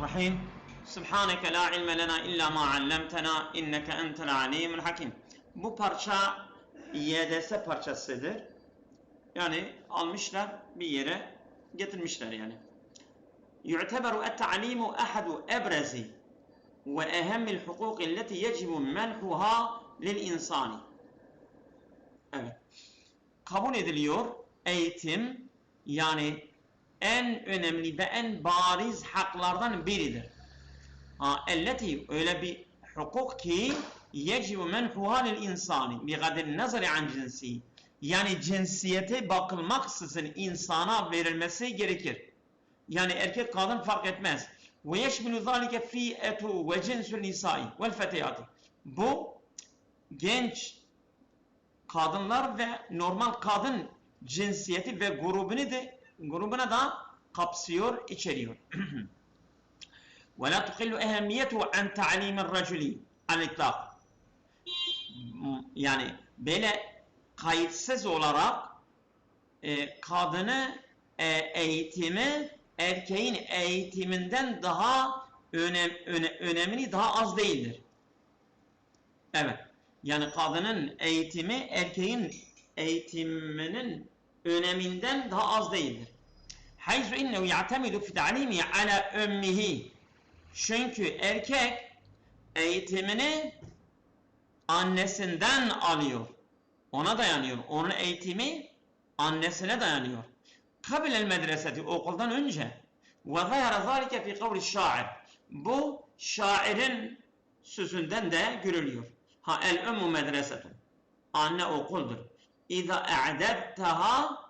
Bismillahirrahmanirrahim. Subhaneke la ilme lena illa ma allamtena inneke entel alimul hakim. Bu parça YDS parçasıdır. Yani almışlar bir yere getirmişler yani. Yu'teberu et-ta'limu ahadu ebrezi ve ehemmil hukuk allati yecibu menhuha lil insani. Evet. Kabul ediliyor eğitim yani en önemli ve en bariz haklardan biridir. Elleti öyle bir hukuk ki yecibu menhuha lil insani bi gadin nazari an cinsi. Yani cinsiyete bakılmaksızın insana verilmesi gerekir. Yani erkek kadın fark etmez. Ve yeşmilu zalike fi'etu ve cinsul nisai vel fetiyati. Bu genç kadınlar ve normal kadın cinsiyeti ve grubuna da kapsıyor, içeriyor. وَلَا تُقِلُّ اَهَمِّيَتُهُ عَنْ تَعْلِيمِ الرَّجُلِ الْاِطْلَاقِ. Yani böyle kayıtsız olarak kadını eğitimi erkeğin eğitiminden daha önemli, daha az değildir. Evet. Yani kadının eğitimi erkeğin eğitiminin öneminden daha az değildir. Hayzu innehu ya'temidu fi ta'limi ala ummihi. Çünkü erkek eğitimini annesinden alıyor. Ona dayanıyor. Onun eğitimi annesine dayanıyor. Kabilel medreseti okuldan önce. Ve zahara zalike fi kavli şair. Bu şairin sözünden de görülüyor. El ummu medresetun. Anne okuldur. İza a'dadtaha,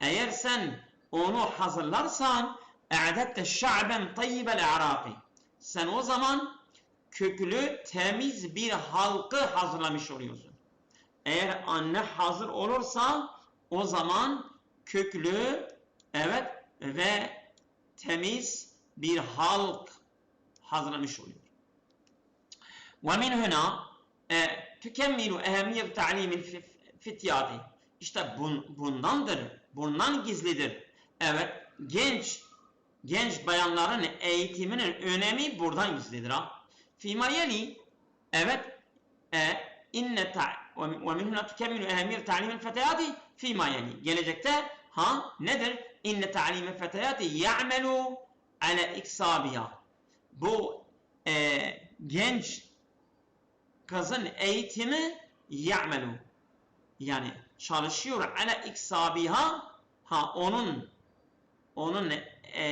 eğer sen onu hazırlarsan e'dadte şa'ben tayyibel a'raqi. Sen o zaman köklü, temiz bir halkı hazırlamış oluyorsun. Eğer anne hazır olursa o zaman köklü, evet, ve temiz bir halk hazırlamış oluyor. وَمِنْ هُنَا تُكَمِّلُ اَهَمِّيَةُ تَعْلِيمِ الْفِتْيَاتِ. İşte bundan gizlidir. Evet, genç bayanların eğitiminin önemi buradan gizlidir. فِيمَا يَلِي, evet, وَمِنْ هُنَا تُكَمِّلُ اَهَمِّيَةُ تَعْلِيمِ الْفَتَيَاتِ فِيمَا يَلِي. Gelecekte nedir? اِنَّ تَعْلِيمِ الْفَتَيَاتِ يَعْمَلُ عَلَى اِكْسَابِهَا. Bu genç kızın eğitimi ya'melu, yani çalışıyor ala iksabiha, onun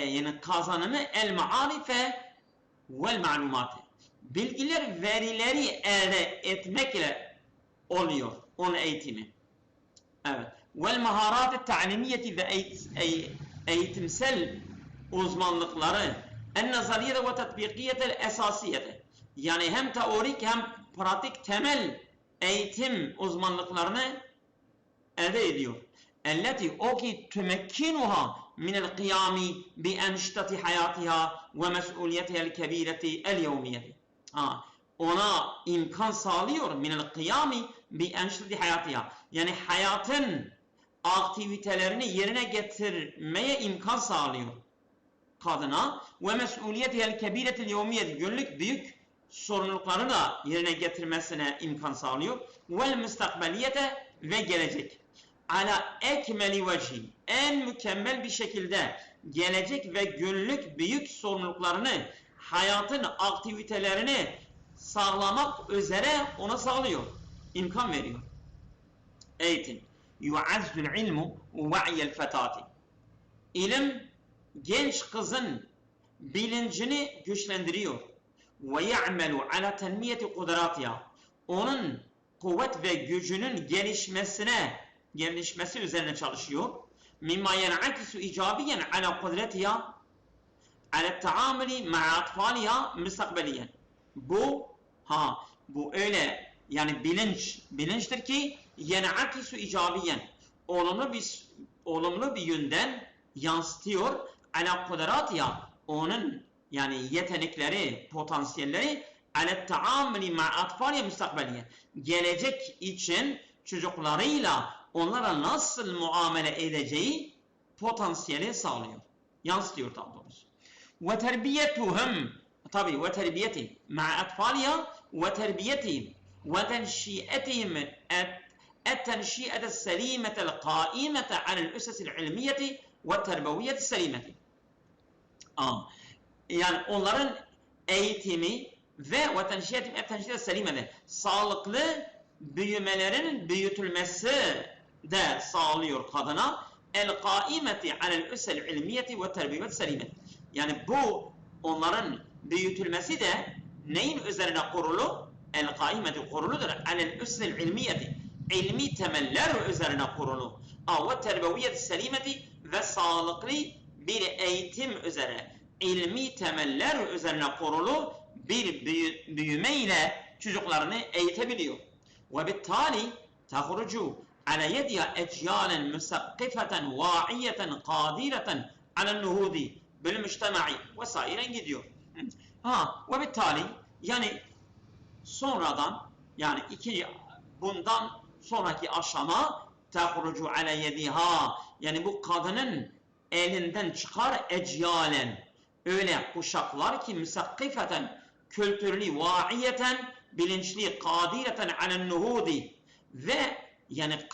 yani kazanımı el maarife vel ma'lumatı, bilgiler, verileri elde etmekle oluyor onun eğitimi. Evet. Vel maharat ta'limiyeti ve eğitimsel uzmanlıkları en nazariyete ve tatbikiyete esasiyete. Yani hem teorik hem pratik temel eğitim uzmanlıklarını elde ediyor. Elleti o ki tümekkinuha minel kıyami bi enştati hayatiha ve mesuliyetihel kebireti el yevmiyeti. Ona imkan sağlıyor minel kıyami bi enştati hayatiha. Yani hayatın aktivitelerini yerine getirmeye imkan sağlıyor kadına ve mesuliyetihel kebiretil yevmiyeti, günlük büyük sorumluluklarını da yerine getirmesine imkan sağlıyor. Vel müstakbeliyete, ve gelecek. Ala ekmeli vecih, en mükemmel bir şekilde gelecek ve günlük büyük sorumluluklarını, hayatın aktivitelerini sağlamak üzere ona sağlıyor. İmkan veriyor. Eğitim. Yu'azzul ilmu va'yel fetati. İlim genç kızın bilincini güçlendiriyor. Ve ya'melu ala tenmiyeti kudratiha. Onun kuvvet ve gücünün gelişmesi üzerine çalışıyor. Mimma yen'akisu icabiyen ala kudretiha ala taamuli ma'a atfaliha müstakbeliyen. Bu öyle yani bilinçtir ki yen'akisu icabiyen, olumlu bir yönden yansıtıyor ala kudretiha, onun yani yetenekleri, potansiyelleri ala taamuli ma'a atfaliha müstakbeliyen. Gelecek için çocuklarıyla onlara nasıl muamele edeceği potansiyeli sağlıyor. Yansıtıyor daha doğrusu. وتربيتهم طبعا وتربيتهم مع أطفالها وتربيتهم وتنشئتهم التنشئة السليمة القائمة على الأسس العلمية والتربوية السليمة. Yani onların eğitimi ve tenşiyet selimede sağlıklı büyümelerin büyütülmesi de sağlıyor kadına. El kaimeti alel üsel ilmiyeti ve terbiyet selimeti. Yani bu onların büyütülmesi de neyin üzerine kurulu? El kaimeti kuruludur. Alel üsel ilmiyeti. İlmi temeller üzerine kurulu. Ve terbiyet selimeti ve sağlıklı bir eğitim üzere. İlmi temeller üzerine kurulu bir büyümeyle çocuklarını eğitebiliyor. Ve bittali tahrucu ala yediha ecyalen musakkifeten va'iyeten kadireten ala nuhudi bil mujtema'i vesairen gidiyor. Ve bittali yani sonradan yani bundan sonraki aşama tahrucu ala yediha yani bu kadının elinden çıkar ecyalen öyle kuşaklar ki müsakkifeten kültürlü, vaiyeten bilinçli, kadireten alen nuhudi ve yani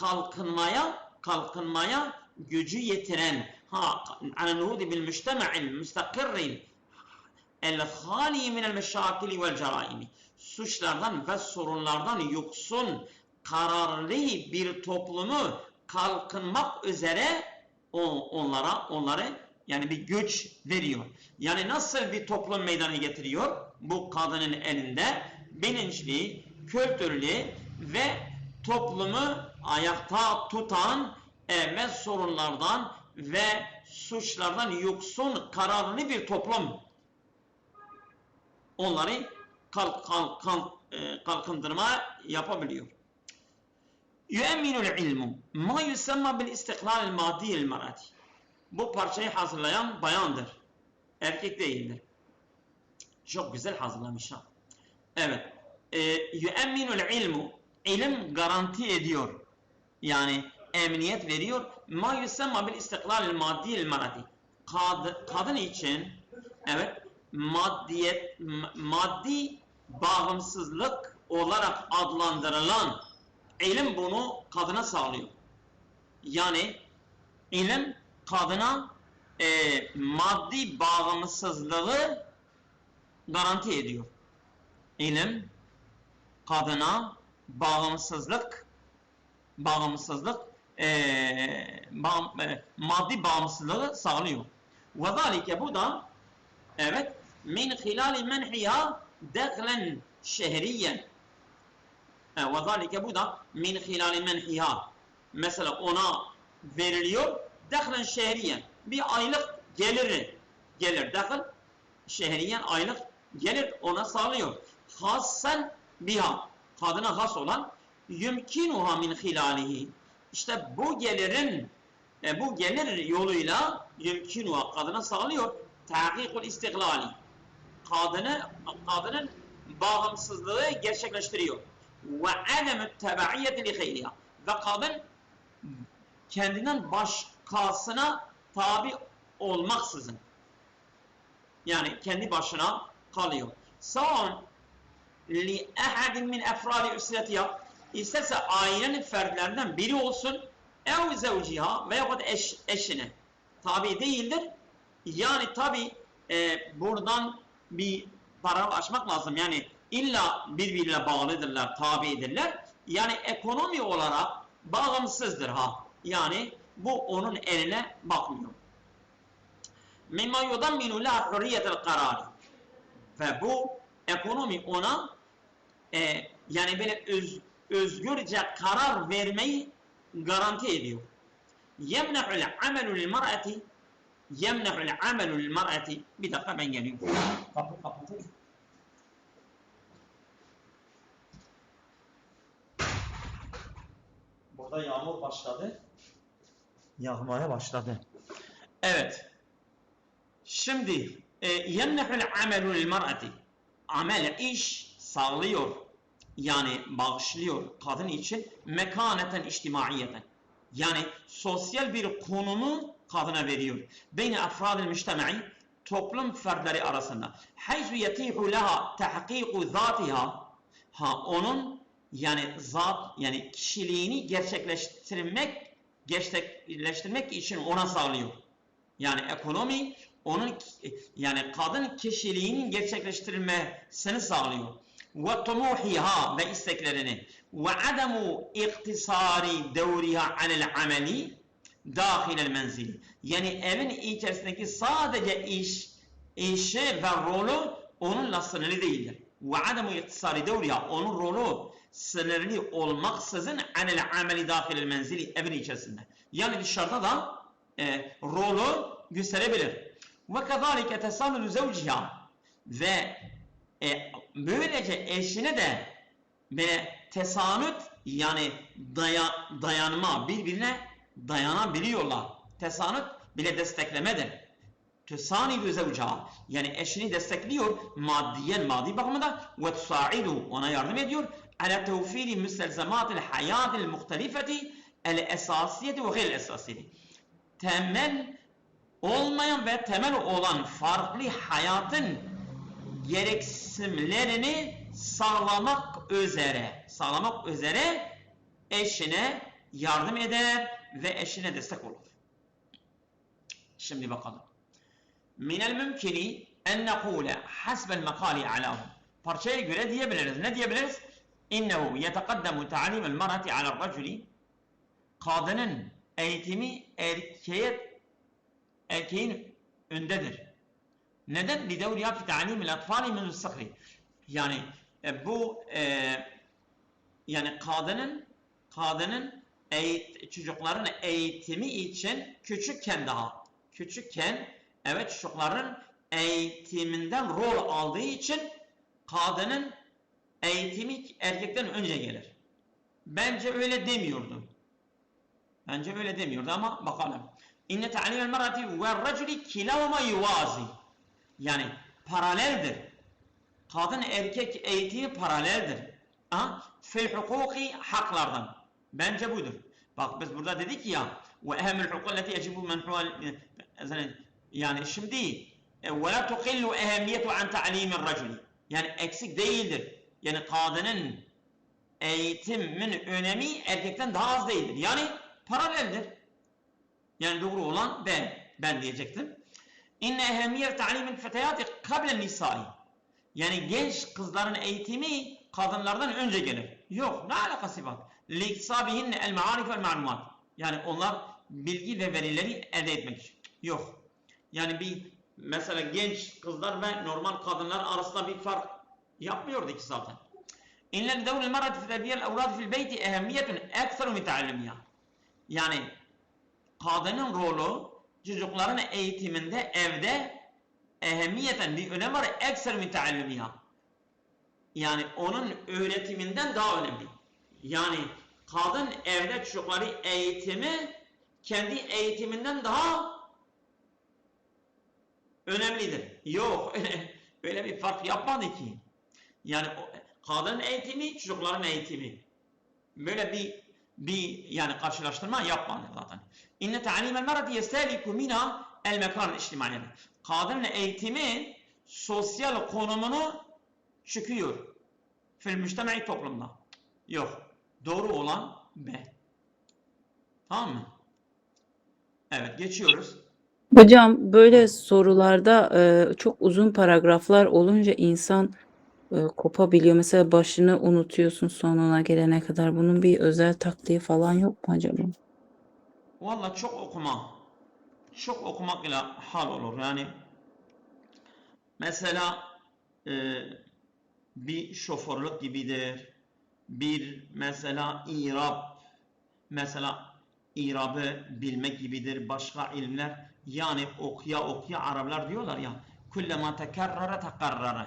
kalkınmaya gücü yetiren alen nuhudi bil mujtema'il müstakirril el khali minel meşakili vel ceraimi suçlardan ve sorunlardan yoksun kararlı bir toplumu kalkınmak üzere onları yani bir güç veriyor. Yani nasıl bir toplum meydana getiriyor? Bu kadının elinde bilinçli, kültürlü ve toplumu ayakta tutan sorunlardan ve suçlardan yoksun kararlı bir toplum. Onları kalkındırma yapabiliyor. Yüemminul ilmu ma yusemma bil istiklal maddi'l mar'ati. Bu parçayı hazırlayan bayandır. Erkek değildir. Çok güzel hazırlamış ha. Evet. Yüemminul ilmu ilim garanti ediyor. Yani emniyet veriyor. Ma yusemma bil istiklal maddi'l mar'ati. Kadın için evet maddi bağımsızlık olarak adlandırılan ilim bunu kadına sağlıyor. Yani ilim kadına maddi bağımsızlığı garanti ediyor. İlim kadına maddi bağımsızlığı sağlıyor. Ve zalike bu da evet min hilali menhiha dehlen şehriyen. Ve zalike bu da min hilali menhiha. Mesela ona veriliyor dehlen şehriyen. Bir aylık gelir. Dehl şehriyen aylık gelir ona sağlıyor. Hassen biha. Kadına has olan yumkinuha min hilalihi. İşte bu gelir yoluyla yumkinuha kadına sağlıyor. Tahkikul istiklali. Kadının bağımsızlığı gerçekleştiriyor. Ve ademü tebaiyeti li hayriha. Ve kadın kendinden başkasına tabi olmaksızın yani kendi başına kalıyor. Sağın li ahadin min efrali üsretiha isterse ailenin fertlerinden biri olsun ev zevciha veya eşine tabi değildir. Yani tabi buradan bir para açmak lazım. Yani illa birbirine bağlıdırlar, tabidirler. Yani ekonomi olarak bağımsızdır ha. Yani bu onun eline bakmıyor. Mimma yudamminu la hurriyetel karari. Ve bu ekonomi ona yani böyle özgürce karar vermeyi garanti ediyor. Yemnehul amelu lil mar'ati bir dakika ben geliyorum. Kapı kapatın. Burada yağmur başladı. Yağmaya başladı. Evet. Şimdi yemnehul amelu lil mar'ati. Amel iş sağlıyor. Yani bağışlıyor kadın için mekaneten içtimaiyeten. Yani sosyal bir konumu kadına veriyor. Beyne afradil müştema'i toplum fertleri arasında. Haysu yetihu laha tahqiqu zatiha, onun yani zat, yani kişiliğini gerçekleştirmek için ona sağlıyor. Yani ekonomi onun, yani kadın kişiliğinin gerçekleştirilmesini sağlıyor. Ve tumuhiha, ve isteklerini, ve ademu iktisari devriha anil ameli dahilel menzil. Yani evin içerisindeki sadece işi ve rolü onunla sınırlı değildir. Ve ademu iktisari devriha, onun rolü sınırlı olmaksızın anil ameli dahilel menzili, evin içerisinde. Yani dışarıda da rolü gösterebilir. Ve kezalike tesamülü zevciha, ve böylece eşine de tesanüt, yani dayanma, birbirine dayanabiliyorlar. Tesanüt bile desteklemedir. Tesanidu zevcaha, yani eşini destekliyor maddiyen, maddi bakımında, ve tusaidu, ona yardım ediyor, ala tevfiri müstelzematil hayatil muhtelifeti el esasiyeti ve gayr esasiyeti. Temel olmayan ve temel olan farklı hayatın gereksinimlerini sağlamak üzere eşine yardım eder ve eşine destek olur. Şimdi bakalım. Minel mümkini en nekule hasbel mekali alahu. Parçaya göre diyebiliriz. Ne diyebiliriz? İnnehu yeteqaddemu ta'limel marati alel raculi. Kadının eğitimi erkeğin öndedir. Neden? Lidevriha fi ta'limil atfali min s-sıgri. Yani bu yani kadının çocukların eğitimi için küçükken evet, çocukların eğitiminden rol aldığı için kadının eğitimi erkekten önce gelir. Bence öyle demiyordu. Ama bakalım. İnne ta'limel marati ve raculi kilahuma yuvazi. Yani paraleldir. Kadın erkek eğitimi paraleldir. Fil hukuki, haklardan. Bence budur. Bak biz burada dedik ya, ve ehemmül hukukalleti yecibu menhual, yani şimdi ve la tuqillu ehemmiyetu an ta'limir raculi. Yani eksik değildir. Yani kadının eğitimin önemi erkekten daha az değildir. Yani paraleldir. Yani doğru olan ben diyecektim. İnne ehemmiyet ta'limil fetayati kablen nisai. Yani genç kızların eğitimi kadınlardan önce gelir. Yok, ne alakası var? Liksabihinne el ma'arif vel ma'lumat. Yani onlar bilgi ve verileri elde etmek için. Yok. Yani mesela genç kızlar ve normal kadınlar arasında bir fark yapmıyordu ki zaten. İnne devlel marati fi terbiyel evlad fil beyti ehemmiyetun ekseru min ta'allimiha. Yani kadının rolü çocukların eğitiminde evde ehemmiyeten bir önem var, ekser müteallimiha. Yani onun öğretiminden daha önemli. Yani kadın evde çocukları eğitimi kendi eğitiminden daha önemlidir. Yok, öyle bir fark yapmadı ki. Yani kadın eğitimi, çocukların eğitimi. Böyle bir yani karşılaştırma yapmadı zaten. İnne ta'limel merati yesteliku mina el mekan içtimai. Kadının eğitimi sosyal konumunu çıkıyor. Fil müctemai, toplumda. Yok. Doğru olan B. Tamam mı? Evet, geçiyoruz. Hocam böyle sorularda çok uzun paragraflar olunca insan kopabiliyor. Mesela başını unutuyorsun sonuna gelene kadar. Bunun bir özel taktiği falan yok mu acaba? Vallahi çok okumakla hal olur. Yani mesela bir şoförlük gibidir. Bir mesela irabı bilmek gibidir. Başka ilimler. Yani okuya Araplar diyorlar ya, kullema tekerrere tekarrere.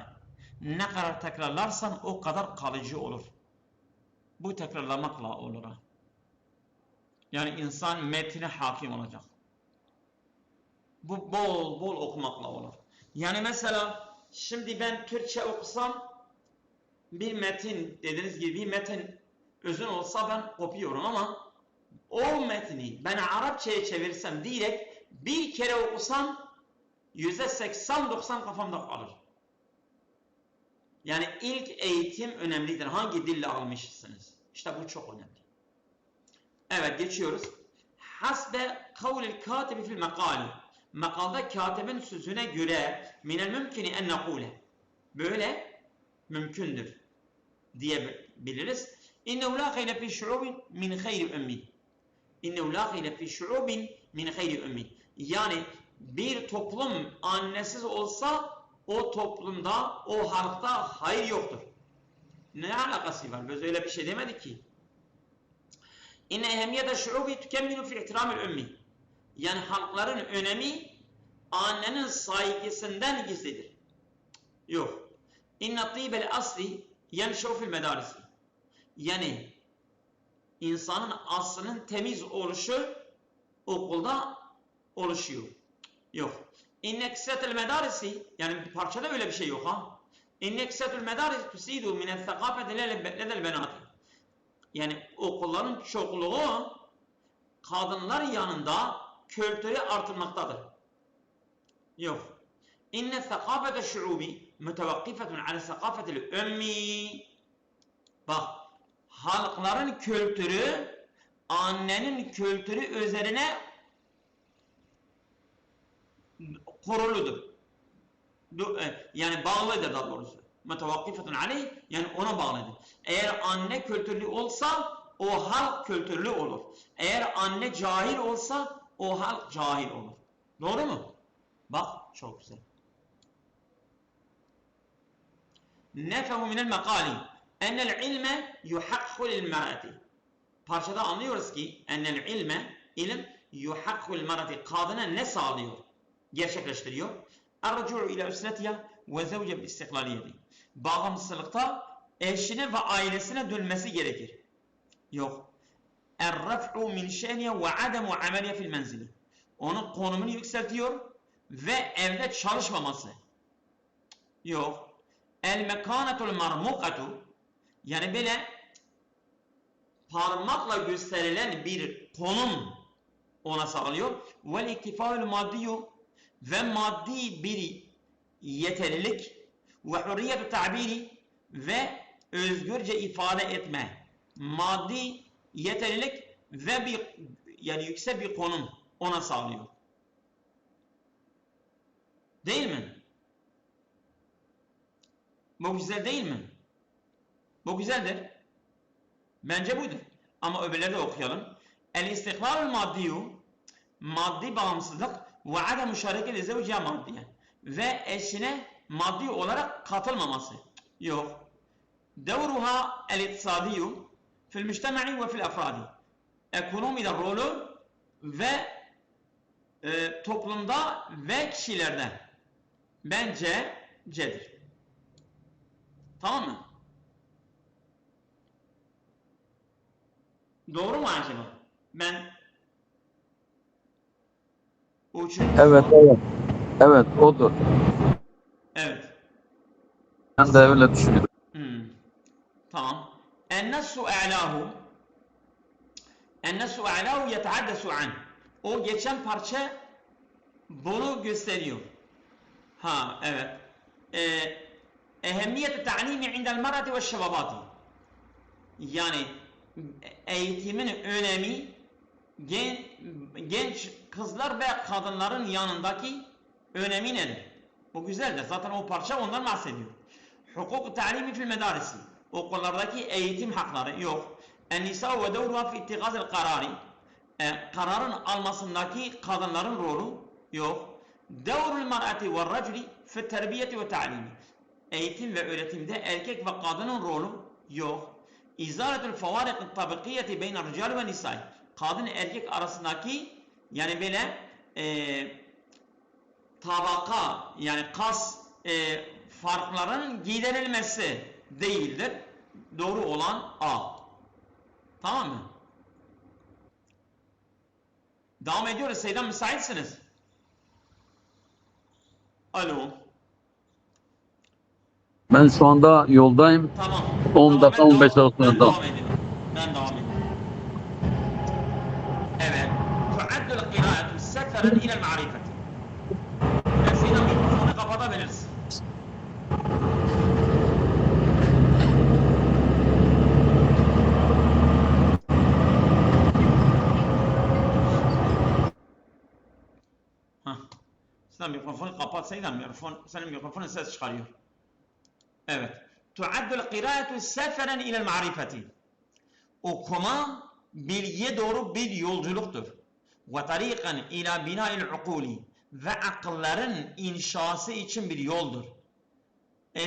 Ne kadar tekrarlarsan o kadar kalıcı olur. Bu tekrarlamakla olur. Yani insan metine hakim olacak. Bu bol okumakla olur. Yani mesela şimdi ben Türkçe okusam, bir metin, dediğiniz gibi bir metin özün olsa ben kopuyorum, ama o metni ben Arapçaya çevirsem direkt bir kere okusam %80-90 kafamda kalır. Yani ilk eğitim önemlidir. Hangi dille almışsınız? İşte bu çok önemli. Evet, geçiyoruz. Hasbe kavlil katibi fil makali. Makalda katibin sözüne göre minel mümkini en nekule. Böyle mümkündür diyebiliriz. İnnehu la hayre fi şuubin min hayri ümmi. İnnehu la hayre fi şuubin min hayri ümmi. Yani bir toplum annesiz olsa o toplumda, o halkta hayır yoktur. Ne alakası var? Biz öyle bir şey demedik ki. İnne ehemmiyete şuubi tükemminu fi ihtiramil ümmi. Yani halkların önemi annenin saygısından gizlidir. Yok. İnne tîbel asli yenşev fil medarisi. Yani insanın aslının temiz oluşu okulda oluşuyor. Yok. İnne kısatel medarisi, yani bir parçada öyle bir şey yok ha. İnne kısatel medarisi tusidu minel thakafeti ledel benati. Yani okulların çokluğu kadınlar yanında kültürü artırmaktadır. Yok. İnne thakafete şuubi mütevakkifetun ala thakafetil ümmi. Bak, halkların kültürü annenin kültürü üzerine kuruludur. Yani bağlıdır daha doğrusu. Mütevakkifetun aleyh, yani ona bağlıdır. Eğer anne kültürlü olsa o halk kültürlü olur. Eğer anne cahil olsa o halk cahil olur. Doğru mu? Bak, çok güzel. Nefehu minel mekali ennel ilme yuhakkul merati. Parçada anlıyoruz ki ennel ilme, ilim yuhakkul merati, kadına ne sağlıyor? Gerçekleştiriyor. Er-rucu ila üsretiye ve zevce istiklaliyeti. Bağımsızlıkta eşine ve ailesine dönmesi gerekir. Yok. Er-ref'u min şeniye ve ademu ameliye fil menzili. Onun konumunu yükseltiyor ve evde çalışmaması. Yok. El-mekânetul marmukatu, yani böyle parmakla gösterilen bir konum ona sağlıyor. Vel-iktifâül maddiyu, ve maddi bir yeterlilik, ve hurriyet-i tabiri, ve özgürce ifade etme. Maddi yeterlilik ve bir, yani yüksek bir konum ona sağlıyor. Değil mi? Bu güzel değil mi? Bu güzeldir. Bence buydur. Ama öbürleri de okuyalım. El-istiklalul maddiyu, maddi bağımsızlık, ve adem müşareke zevciye maddiye, ve eşine maddi olarak katılmaması. Yok. Devruha el-iktisadiyyu fil müştema'i ve fil afradi. Ekonomide rolü ve toplumda ve kişilerde bence cedir. Tamam mı? Doğru mu acaba? Evet. Evet, odur. Evet. Ben de öyle düşünüyorum. Tamam. Ennesu a'lahu yetehaddesu an. O geçen parça bunu gösteriyor. Ha, evet. Ehemmiyet-i ta'limi indel marati ve şebabati. Yani eğitimin önemi genç kızlar ve kadınların yanındaki önemi nedir? Bu güzeldir. Zaten o parça ondan bahsediyor. Hukuk-u ta'limi fil medarisi. Okullardaki eğitim hakları yok. En-nisa ve devruha fi ittigazil karari. Kararın almasındaki kadınların rolü yok. Devrul mar'ati ve raculi fi terbiyeti ve ta'limi. Eğitim ve öğretimde erkek ve kadının rolü yok. İzaletul favarik tabikiyeti beyne rical ve nisai. Kadın erkek arasındaki, yani böyle tabaka, yani kas farkların giderilmesi değildir. Doğru olan A. Tamam mı? Devam ediyoruz. Seydan, müsaitsiniz. Alo. Ben şu anda yoldayım. Tamam. 10 dakika, 15 dakika Ben sonra. devam ediyorum. Evet. Tu'addul qira'atu seferan ila al-ma'rifati. Aslında mikrofonu kapatsaydım, senin mikrofonun ses çıkarıyor. Evet. Tu'addul qira'atu seferen ilel ma'rifeti. Okuma bilgiye doğru bir yolculuktur. Ve tariqan ila bina'il ukuli. Ve akılların inşası için bir yoldur.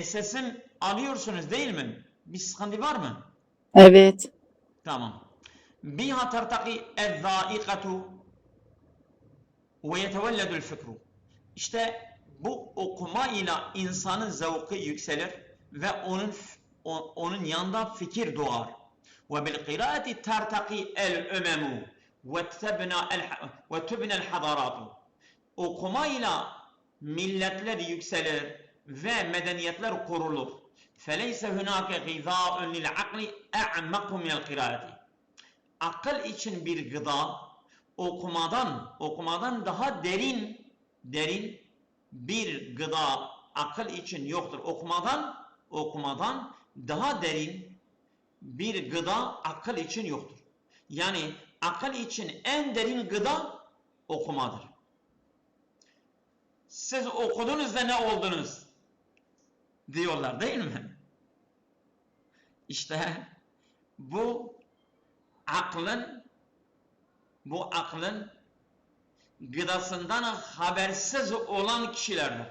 Sesim alıyorsunuz değil mi? Bir sıkıntı var mı? Evet. Tamam. Biha tertaki ezzâikatu ve yetevelledul fikru. İşte bu okuma ile insanın zevki yükselir ve onun yanında fikir doğar. Ve bil kıraati tertaki el umemu ve tubna el hadaratu. Okuma ile milletler yükselir ve medeniyetler kurulur. Feleyse hunake gıdâ'un lil akli a'maku minel kıraati. Akıl için bir gıda okumadan daha derin bir gıda akıl için yoktur. Okumadan daha derin bir gıda akıl için yoktur. Yani akıl için en derin gıda okumadır. Siz okudunuz da ne oldunuz? Diyorlar değil mi? İşte bu aklın gıdasından habersiz olan kişilerdir.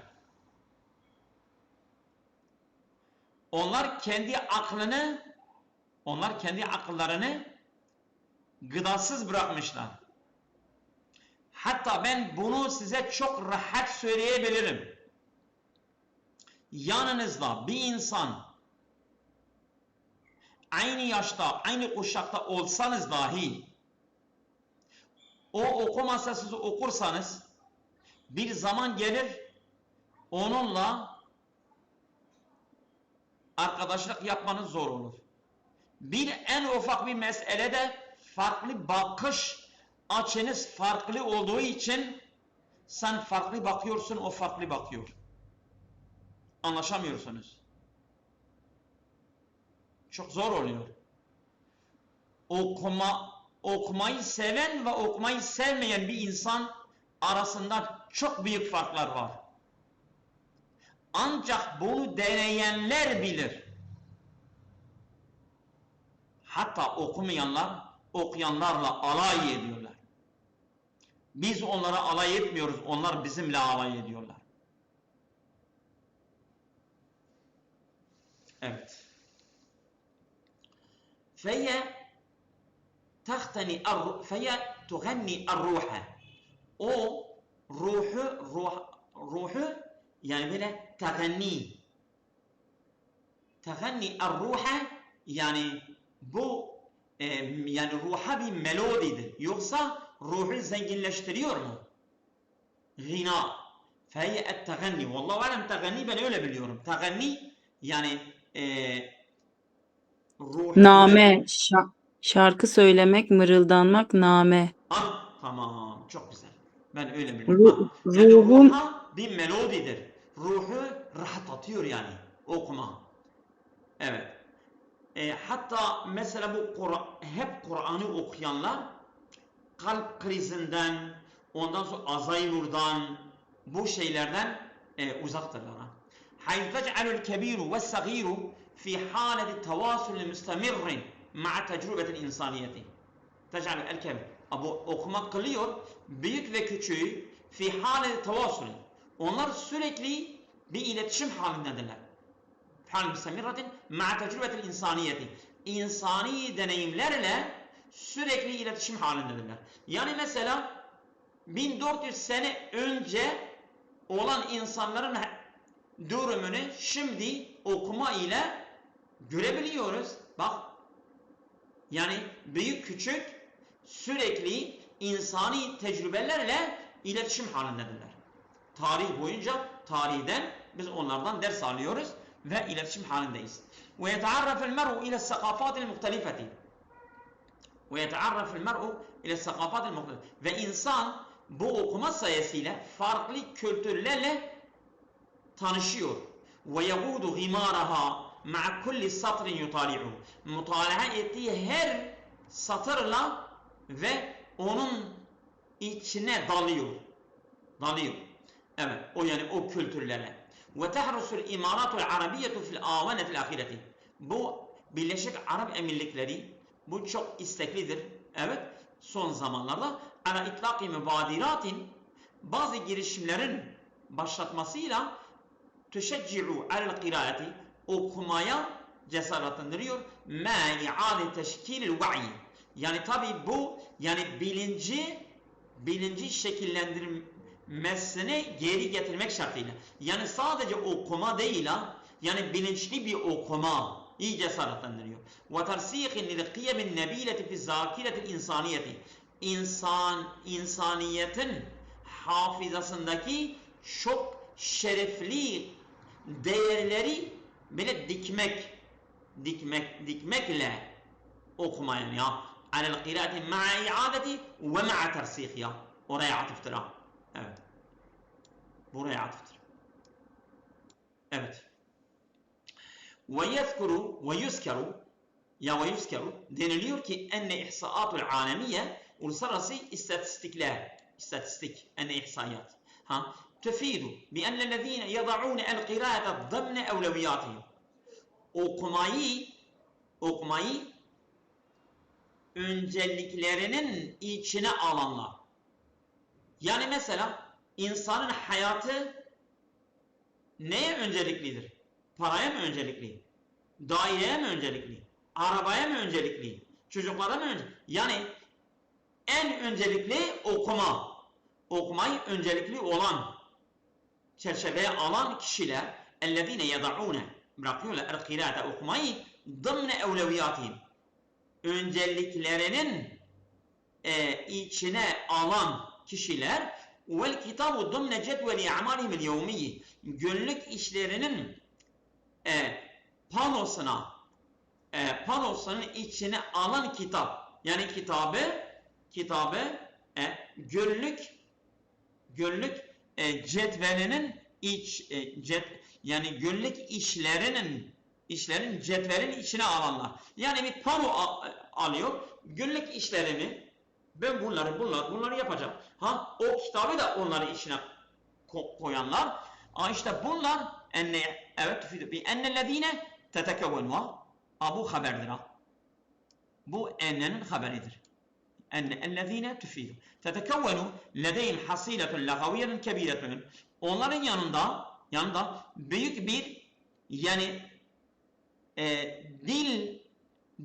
Onlar kendi akıllarını gıdasız bırakmışlar. Hatta ben bunu size çok rahat söyleyebilirim. Yanınızda bir insan aynı yaşta, aynı kuşakta olsanız dahi o okumasa siz okursanız bir zaman gelir onunla arkadaşlık yapmanız zor olur. En ufak bir meselede farklı bakış açınız farklı olduğu için sen farklı bakıyorsun, o farklı bakıyor. Anlaşamıyorsunuz. Çok zor oluyor. Okumayı seven ve okumayı sevmeyen bir insan arasında çok büyük farklar var. Ancak bunu deneyenler bilir. Hatta okuyanlarla alay ediyorlar. Biz onlara alay etmiyoruz, onlar bizimle alay ediyorlar. Evet. Feye tuganni ar-ruha. O ruhu yani böyle teganni ar-ruha yani bu yani ruha bir melodidir. Yoksa ruhu zenginleştiriyor mu? Gina. Feye et-teganni. Vallahu alem teganni ben öyle biliyorum. Teganni yani ruhu Name, şarkı söylemek, mırıldanmak, name. Tamam, çok güzel. Ben öyle biliyorum. Yani Ruhum ruha bir melodidir. Ruhu rahatlatıyor yani okuma. Evet. Hatta mesela hep Kur'an'ı okuyanlar kalp krizinden, ondan sonra Alzheimer'dan, bu şeylerden uzaktırlar. حيث تجعل الكبير والصغير في حالة تواصل مستمر مع تجربة الإنسانية. تجعل الكبير. Okumak kılıyor, büyük ve küçüğü fi hâle tevasul. Onlar sürekli bir iletişim halindedirler. Hal müstemirratin ma'a tecrübetil insaniyeti. İnsani deneyimlerle sürekli iletişim halindedirler. Yani mesela 1400 sene önce olan insanların durumunu şimdi okuma ile görebiliyoruz. Bak, yani büyük küçük sürekli insani tecrübelerle iletişim halindedirler. Tarihten biz onlardan ders alıyoruz ve iletişim halindeyiz. وَيَتَعَرَّفُ الْمَرْءُ إِلَى الثَّقَافَاتِ الْمُخْتَلِفَةِ Ve insan bu okuma sayesinde farklı kültürlerle tanışıyor. وَيَغُودُ غِمَارَهَا مَعَ كُلِّ سَطْرٍ يُطَالِعُهُ Mutalaa ettiği her satırla ve onun içine dalıyor. Evet, o yani o kültürlere. Ve tahrusul imaratul arabiyetu fil avanetil ahireti. Bu Birleşik Arap Emirlikleri bu çok isteklidir. Evet, son zamanlarda ala itlaqi mübadiratin bazı girişimlerin başlatmasıyla tüşecci'u alel kiraati okumaya cesaretlendiriyor. Ma i'ade teşkilil va'i. Yani tabi bu yani bilinci şekillendirmesini geri getirmek şartıyla. Yani sadece okuma değil ha. Yani bilinçli bir okuma iyi cesaretlendiriyor. Ve tersihin lil kıyemin nebileti fi zakiretil insaniyeti. İnsaniyetin hafızasındaki çok şerefli değerleri böyle dikmekle okumayın ya. Alel kıraati ma'a iadeti ve ma'a tersih ya. Oraya atıftır ha. Evet. Buraya atıftır. Evet. Ve yuzkeru deniliyor ki enne ihsaatul alemiye uluslararası istatistik enne ihsayat تفيد بأن الذين يضعون القراءة ضمن أولوياتهم okumayı önceliklerinin içine alanlar. Yani mesela insanın hayatı neye önceliklidir? Paraya mı öncelikli? Daireye mi öncelikli? Arabaya mı öncelikli? Çocuklara mı öncelikli? Yani en öncelikli okuma. Okumayı öncelikli olan, çerçeveye alan kişiler اَلَّذ۪ينَ يَضَعُونَ bırakıyorlar el-kiraate okumayı ضَمْنَ اَوْلَوِيَاتِهِمْ önceliklerinin içine alan kişiler وَالْكِتَابُ ضَمْنَ جَدْوَلِ اَعْمَالِهِمِ الْيَوْمِيِّ günlük işlerinin panosunun içine alan kitap. Yani kitabı günlük cetvelinin yani günlük işlerin cetvelin içine alanlar. Yani bir pano alıyor. Günlük işlerimi ben bunları yapacağım. O kitabı da onları içine koyanlar. İşte bunlar evet bi ennellezine tetekevvenu bu haberdir. Bu ennenin haberidir. Ennellezine tüfidu. Tetekevvenu ledeyhim hasiletun lagaviyetin kebiretun. Onların yanında büyük bir yani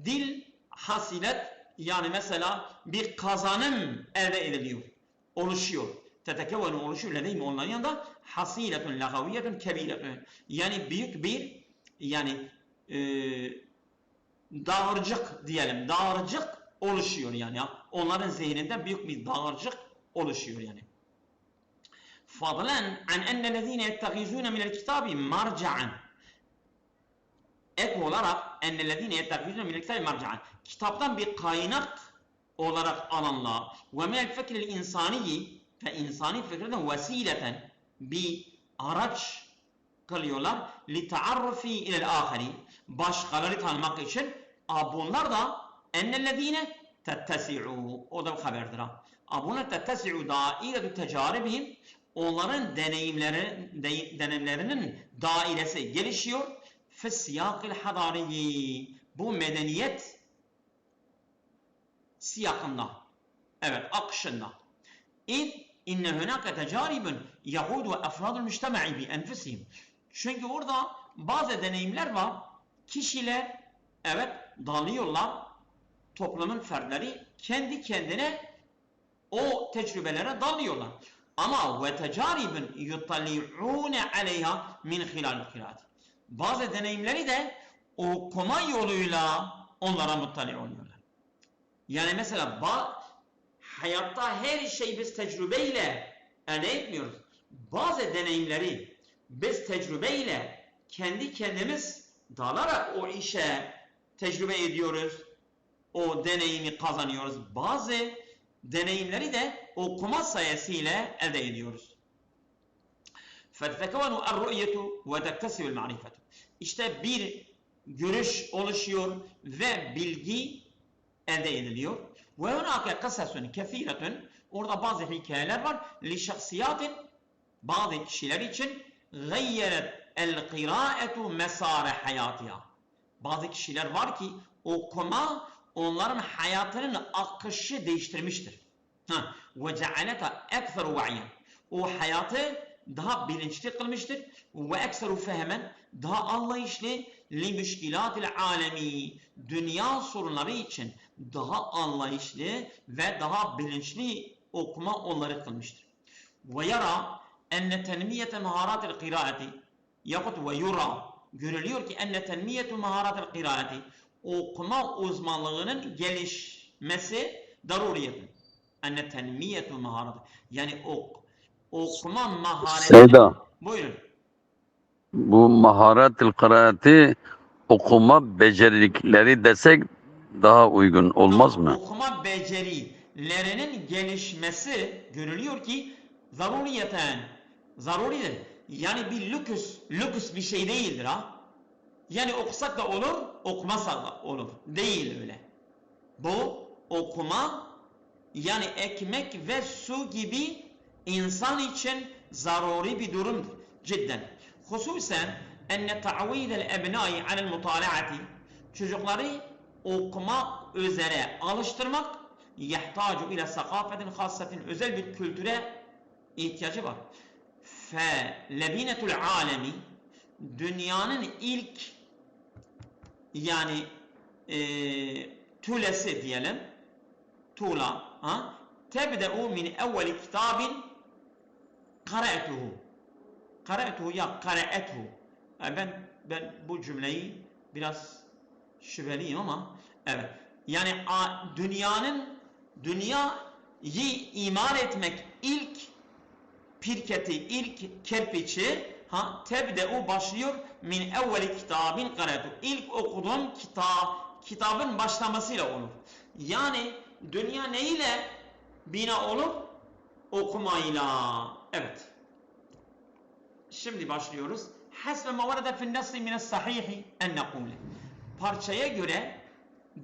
dil hasilet yani mesela bir kazanım elde ediliyor. Oluşuyor. Tetekevvenu oluşuyor ledeyhim onların yanında hasiletun lagaviyetun kebiretun. Yani büyük bir yani dağarcık diyelim. Dağarcık oluşuyor yani. Onların zihninden büyük bir dağarcık oluşuyor yani. Fadlan an ennellezine yettehizune minel kitabi marca'an. Ek olarak ennellezine yettehizune minel kitabi marca'an. Kitaptan bir kaynak olarak alanlar ve minel fikril insaniyi ve insani fikreden vesileten bir araç kılıyorlar. Li taarrufi ilel ahari başkaları tanımak için bunlar da ennellezine tettesi'u o da haberdir ha. Bunlar tettesi'u dairetü tecaribihim onların deneyimlerinin dairesi gelişiyor. Fissiyakil hadariyi bu medeniyet siyakında evet akışında. İnne hunaka tecaribun yahudu ve efradul müştema'i bi enfusihim. Çünkü orada bazı deneyimler var. Kişiler evet dalıyorlar. Toplumun fertleri kendi kendine o tecrübelere dalıyorlar. Ama ve tecaribun yutalli'une aleyha min hilal kiraat. Bazı deneyimleri de okuma yoluyla onlara muttali oluyorlar. Yani mesela hayatta her şeyi biz tecrübeyle elde etmiyoruz. Bazı deneyimleri biz tecrübeyle kendi kendimiz dalarak o işe tecrübe ediyoruz. O deneyimi kazanıyoruz. Bazı deneyimleri de okuma sayesinde elde ediyoruz. فَتَتَكَوَنُ الرُّؤْيَةُ وَتَكْتَسِبُ الْمَعْرِفَةُ İşte bir görüş oluşuyor ve bilgi elde ediliyor. وَهُنَاكَ قَسَسٌ كَثِيرَةٌ Orada bazı hikayeler var. لِشَخْصِيَاتٍ Bazı kişiler için gayyeret el kıraetu mesare hayatiha. Bazı kişiler var ki okuma onların hayatının akışı değiştirmiştir. Ve cealeta ekseru va'yen. O hayatı daha bilinçli kılmıştır. Ve ekseru fehmen, daha anlayışlı li müşkilatil alemi. Dünya sorunları için daha anlayışlı ve daha bilinçli okuma onları kılmıştır. Ve yara enne tenmiyete maharatil kıraati yahut ve yura görülüyor ki enne tenmiyetu maharatil kıraati okuma uzmanlığının gelişmesi daruriyetin. Enne tenmiyetu maharat yani okuma maharetinin Seyda, buyurun. bu maharetil kıraati okuma becerilikleri desek daha uygun olmaz Tamam, mı? okuma becerilerinin gelişmesi görülüyor ki zaruriyeten zaruridir. Yani bir lüküs bir şey değildir ha. Yani okusak da olur, okumasak da olur. Değil öyle. Bu okuma yani ekmek ve su gibi insan için zaruri bir durumdur. Cidden. Hususen enne ta'videl ebnai alel mutalaati çocukları okuma üzere alıştırmak yahtacu ile sakafetin hassetin özel bir kültüre ihtiyacı var. Fe lebinetul alemi dünyanın ilk yani tülesi diyelim tuğla tebde'u min evveli kitabin kare'tuhu ya kare'ethu ben bu cümleyi biraz şüpheliyim ama evet yani dünyayı imar etmek ilk pirketi ilk kerpiçi tebde'u başlıyor min evveli kitabin kare'tuhu ilk okuduğum kitabın başlamasıyla olur. Yani dünya neyle bina olur? Okumayla. Evet. Şimdi başlıyoruz. Hasbe ma varada fi'n nassi mine's sahihi en nekule. Parçaya göre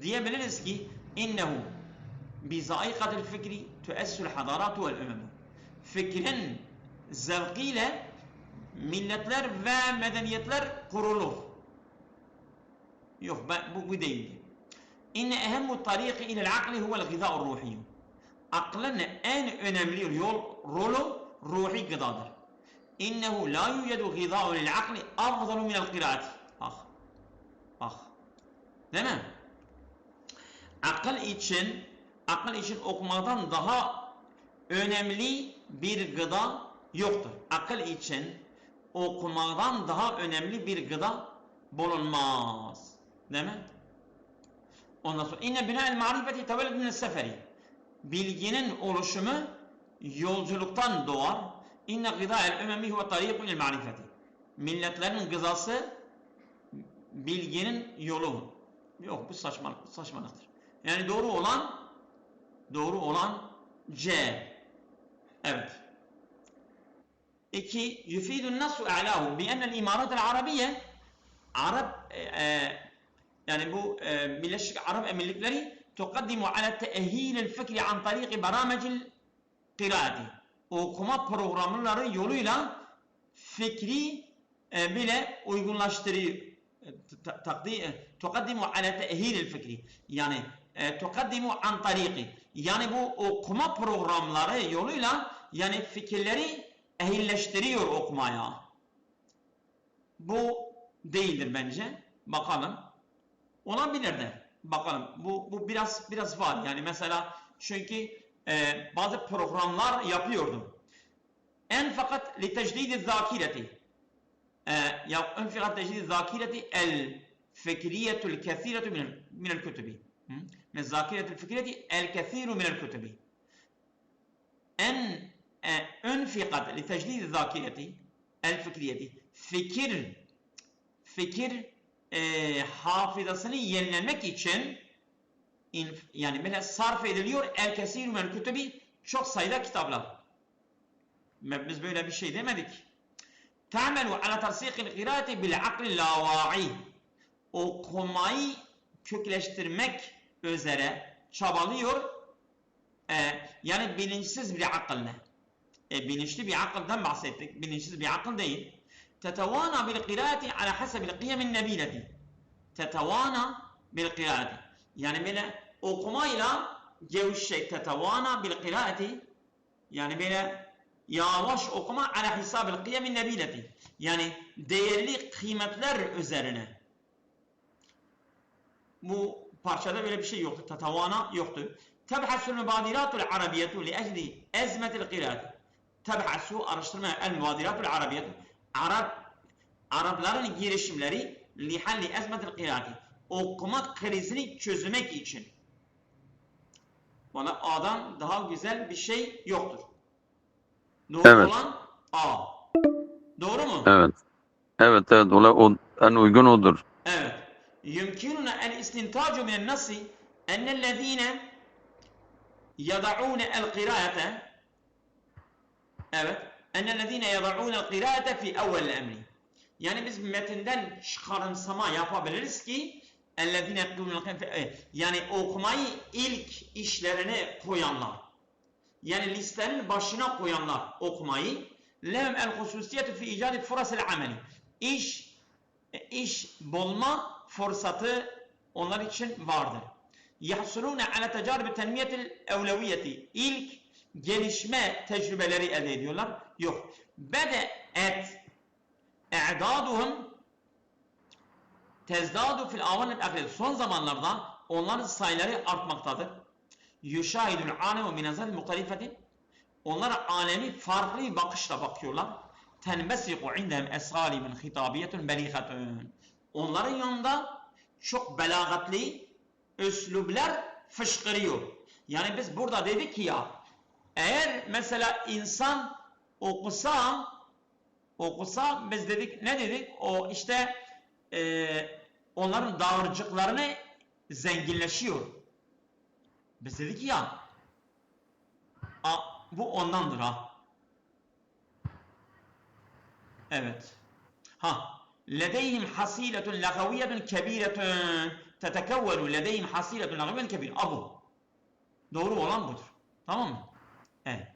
diyebiliriz ki innehu bi zaikatil fikri tuessul hadaratu vel umam. Fikrin zevkiyle milletler ve medeniyetler kurulur. Yok bu değildi. İnne ehemmu tariki ilel akli huvel gıda'ur ruhiyyu. Aklın en önemli rolü ruhi gıdadır. İnnehu la yucedu gıda'u lil akli afdalu minel kıraati. Bak. Değil mi? Akıl için okumadan daha önemli bir gıda yoktur. Akıl için okumadan daha önemli bir gıda bulunmaz. Değil mi? Ondan sonra inne bina'el marifeti teveled minel seferi. Bilginin oluşumu yolculuktan doğar. İnne gıda'el ümemi huve tariqun il marifeti. Milletlerin gıdası bilginin yolu. Yok bu saçmalıktır. Yani doğru olan C. Evet. 2. Yufidun nasu a'lahu bi ennel imaratel arabiye yani bu Birleşik Arap Emirlikleri tukaddimu ala te'hilil fikri an tariqi baramecil kıraati. Okuma programları yoluyla fikri bile uygunlaştırıyor. Tukaddimu ala te'hilil fikri. Yani tukaddimu an tariqi. Yani bu okuma programları yoluyla yani fikirleri ehilleştiriyor okumaya. Bu değildir bence. Bakalım. Olabilir de. Bakalım. Bu biraz var. Yani mesela çünkü bazı programlar yapıyordum. Fakat li tecdidi zakireti. Ya enfakat tecdidi zakireti el fikriyetul kesiretu minel kütübi. Min zakiretul fikriyeti el kesiru minel kütübi. Enfakat li tecdidi zakireti el fikriyeti. Fikir hafızasını yenilemek için yani mesela sarf ediliyor el kesir minel kütübi çok sayıda kitaplar. Biz böyle bir şey demedik. Ta'melu ala tersikil kıraati bil akli lava'i. Okumayı kökleştirmek üzere çabalıyor yani bilinçsiz bir akılla. bilinçli bir akıldan bahsettik. Bilinçsiz bir akıl değil. Tetevana bil kıraati ala hasebil kıyamin nebileti. Tetevana bil kıraati. Yani böyle okumayla gevşek. Tetevana bil kıraati. Yani böyle yavaş okuma ala hisabil kıyamin nebileti. Yani değerli kıymetler üzerine. Bu parçada böyle bir şey yoktu. Tetevana yoktu. Tebhasul mübadiratul arabiyetu li ecli ezmetil kıraati. Tebhasu araştırma el mübadiratul arabiyetu. Arapların girişimleri li halli ezmetil kıraati. Okuma krizini çözmek için. Valla A'dan daha güzel bir şey yoktur. Doğru Evet. olan A. Doğru mu? Evet. Evet. O en uygun odur. Evet. Yumkinuna el istintacu minen nasi ennellezine yada'une el kıraate. Evet. Ennellezine yada'une el kıraate fi evvel emri. Yani biz metinden çıkarımsama yapabiliriz ki ellezine yani okumayı ilk işlerine koyanlar. Yani listenin başına koyanlar okumayı lehum el hususiyetu fi icadi furasil ameli. İş bulma fırsatı onlar için vardır. Yahsulune ala tecarib tenmiyetil evleviyeti. İlk gelişme tecrübeleri elde ediyorlar. Yok. Bede'et i'daduhum tezdadu fil avanil ahir. Son zamanlarda onların sayıları artmaktadır. Yuşahidul alemu min nazar muhtelifetin. Onlar alemi farklı bir bakışla bakıyorlar. Tenbesiku indem esalimün hitabiyetun belihatun. Onların yanında çok belagatli üslublar fışkırıyor. Yani biz burada dedik ki ya, eğer mesela insan okusa biz dedik, ne dedik? O işte onların dağarcıklarını zenginleşiyor. Biz dedik ya, bu ondandır ha. Evet. Ha. Ledeyhim hasiletun lagaviyetun kebiretun tetekevvelu ledeyhim hasiletun lagaviyetun kebir. Abu. Doğru olan budur. Tamam mı? Evet.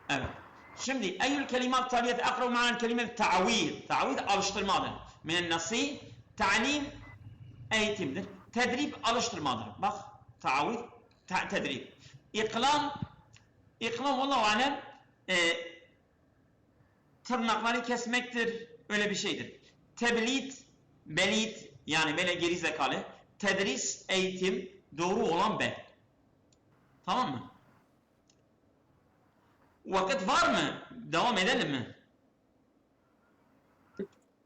Evet. Şimdi eyyül kelimat taliyet akrav ma'al kelimet ta'avid. Ta'avid alıştırmadır. Minen nasi ta'lim eğitimdir. Tedrib alıştırmadır. Bak ta'avid tedrib. İklam vallahu alem tırnakları kesmektir. Öyle bir şeydir. Teblit, belit yani böyle geri zekalı. Tedris, eğitim, doğru olan B. Tamam mı? Vakit var mı? Devam edelim mi?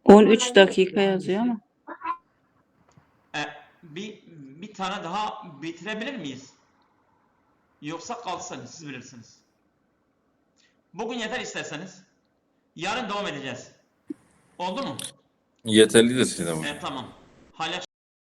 13 dakika yazıyor ama. Bir tane daha bitirebilir miyiz? Yoksa kalsın, siz bilirsiniz. Bugün yeter isterseniz. Yarın devam edeceğiz. Oldu mu? Yeterlidir Sinem hocam. Tamam. Hala